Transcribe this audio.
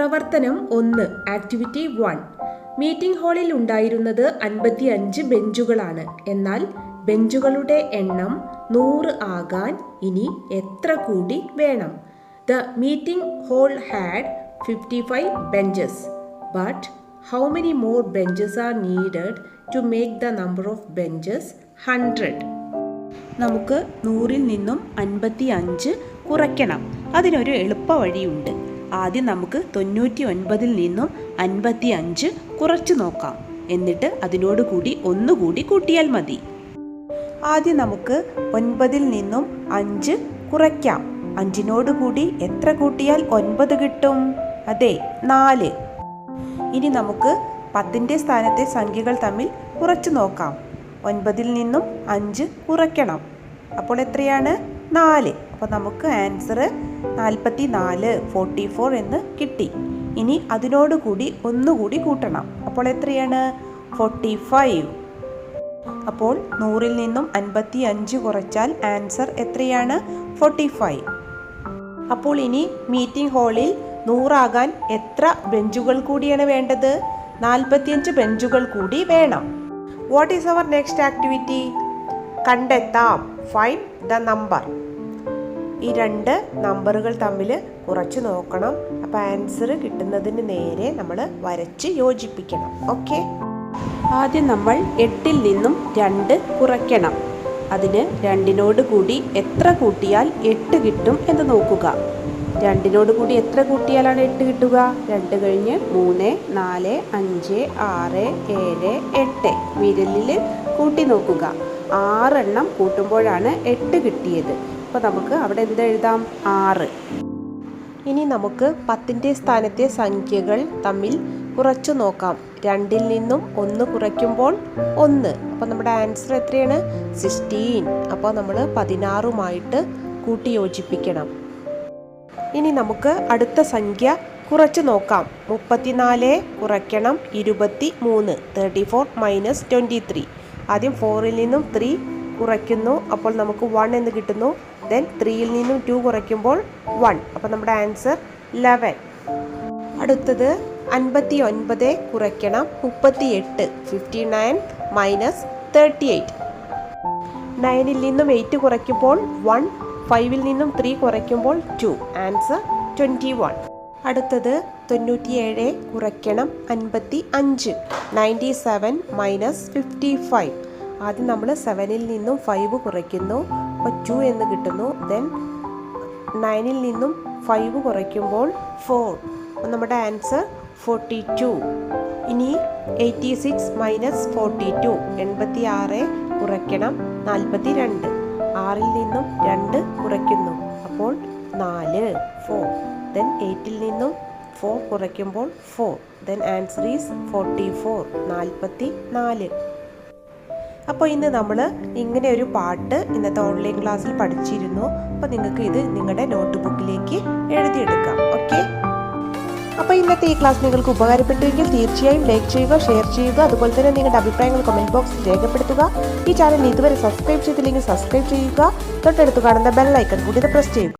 പ്രവർത്തനം 1 activity 1. Meeting ഹാളിൽ ഉണ്ടായിരുന്നത് 55 ബെഞ്ചുകളാണ്. എന്നാൽ ബെഞ്ചുകളുടെ എണ്ണം 100 ആകാൻ ഇനി എത്ര കൂടി വേണം? The meeting hall had 55 benches. But how many more benches are needed to make the number of benches 100? നമുക്ക് 100-ൽ നിന്നും 55 കുറയ്ക്കണം. അതിനൊരു എളുപ്പ വഴിയുണ്ട്. ആദ്യം നമുക്ക് 99-ൽ നിന്നും 55 കുറച്ച് നോക്കാം. എന്നിട്ട് അതിനോട് കൂടി ഒന്നുകൂടി കൂട്ടിയാൽ മതി. ആദ്യം നമുക്ക് 9-ൽ നിന്നും 5 കുറയ്ക്കാം. 5നോട് കൂടി എത്ര കൂട്ടിയാൽ 9 കിട്ടും? അതെ, 4. ഇനി നമുക്ക് 10ന്റെ സ്ഥാനത്തെ സംഖ്യകൾ തമ്മിൽ കുറച്ച് നോക്കാം. 9-ൽ നിന്നും 5 കുറയ്ക്കണം. അപ്പോൾ എത്രയാണ്? 4. അപ്പോൾ നമുക്ക് ആൻസർ 44, 44 എന്ന് കിട്ടി. ഇനി അതിനോട് കൂടി ഒന്നുകൂടി കൂട്ടണം. അപ്പോൾ എത്രയാണ്? 45. അപ്പോൾ 100-ൽ നിന്നും 55 കുറച്ചാൽ ആൻസർ എത്രയാണ്? 45. അപ്പോൾ ഇനി മീറ്റിംഗ് ഹാളിൽ 100 ആകാൻ എത്ര ബെഞ്ചുകൾ കൂടിയാണ് വേണ്ടത്? 45 ബെഞ്ചുകൾ കൂടി വേണം. What is our next activity? കണ്ടെത്താം. Find the number. ഈ 2 നമ്പറുകൾ തമ്മിൽ കുറച്ച് നോക്കണം. അപ്പോൾ ആൻസർ കിട്ടുന്നതിന് നേരെ നമ്മൾ വരച്ച് യോജിപ്പിക്കണം. ഓക്കെ. ആദ്യം നമ്മൾ 8-ൽ നിന്നും 2 കുറയ്ക്കണം. അതിന് 2നോട് കൂടി എത്ര കൂട്ടിയാൽ 8 കിട്ടും എന്ന് നോക്കുക. 2നോട് കൂടി എത്ര കൂട്ടിയാലാണ് 8 കിട്ടുക? 2 കഴിഞ്ഞ് 3, 4, 5, 6, 7, 8. വിരലിൽ കൂട്ടി നോക്കുക. 6 എണ്ണം കൂട്ടുമ്പോഴാണ് 8 കിട്ടിയത്. അപ്പോൾ നമുക്ക് അവിടെ എന്തെഴുതാം? 6. ഇനി നമുക്ക് 10ന്റെ സ്ഥാനത്തെ സംഖ്യകൾ തമ്മിൽ കുറച്ച് നോക്കാം. 2-ൽ നിന്നും 1 കുറയ്ക്കുമ്പോൾ 1. അപ്പോൾ നമ്മുടെ ആൻസർ എത്രയാണ്? 16. അപ്പോൾ നമ്മൾ 16ഉമായിട്ട് കൂട്ടി യോജിപ്പിക്കണം. ഇനി നമുക്ക് അടുത്ത സംഖ്യ കുറച്ച് നോക്കാം. 34 കുറയ്ക്കണം 23. 34 - 23. ആദ്യം 4-ൽ നിന്നും 3 കുറയ്ക്കുന്നു. അപ്പോൾ നമുക്ക് 1 എന്ന് കിട്ടുന്നു. ദെൻ 3-ൽ നിന്നും 2 കുറയ്ക്കുമ്പോൾ 1. അപ്പോൾ നമ്മുടെ ആൻസർ 11. അടുത്തത് 59 കുറയ്ക്കണം 38. 59 - 38. 9-ൽ നിന്നും 8 കുറയ്ക്കുമ്പോൾ 1. 5-ൽ നിന്നും 3 കുറയ്ക്കുമ്പോൾ 2. ആൻസർ 21. അടുത്തത് 97 കുറയ്ക്കണം 55. 97 - 55. ആദ്യം നമ്മൾ 7-ൽ നിന്നും 5 കുറയ്ക്കുന്നു. അപ്പോൾ 2 എന്ന് കിട്ടുന്നു. ദെൻ 9-ൽ നിന്നും 5 കുറയ്ക്കുമ്പോൾ 4. അപ്പോൾ നമ്മുടെ ആൻസർ 42. ഇനി 86 - 42. 86 കുറയ്ക്കണം 42. 6-ൽ നിന്നും 2 കുറയ്ക്കുന്നു. അപ്പോൾ 4, 4. ദെൻ 8-ൽ നിന്നും 4 കുറയ്ക്കുമ്പോൾ 4. Then answer is 44, 44. അപ്പോൾ ഇന്ന് നമ്മൾ ഇങ്ങനെ ഒരു പാട്ട് ഇന്നത്തെ ഓൺലൈൻ ക്ലാസ്സിൽ പഠിച്ചിരുന്നു. അപ്പോൾ നിങ്ങൾക്ക് ഇത് നിങ്ങളുടെ നോട്ട് ബുക്കിലേക്ക് എഴുതിയെടുക്കാം. ഓക്കെ. അപ്പോൾ ഇന്നത്തെ ഈ ക്ലാസ് നിങ്ങൾക്ക് ഉപകാരപ്പെട്ടുവെങ്കിൽ തീർച്ചയായും ലൈക്ക് ചെയ്യുക, ഷെയർ ചെയ്യുക. അതുപോലെ തന്നെ നിങ്ങളുടെ അഭിപ്രായങ്ങൾ കമൻറ്റ് ബോക്സിൽ രേഖപ്പെടുത്തുക. ഈ ചാനൽ ഇതുവരെ സബ്സ്ക്രൈബ് ചെയ്തില്ലെങ്കിൽ സബ്സ്ക്രൈബ് ചെയ്യുക. തൊട്ടടുത്ത് കാണുന്ന ബെൽ ഐക്കൺ കൂടി പ്രസ് ചെയ്യുക.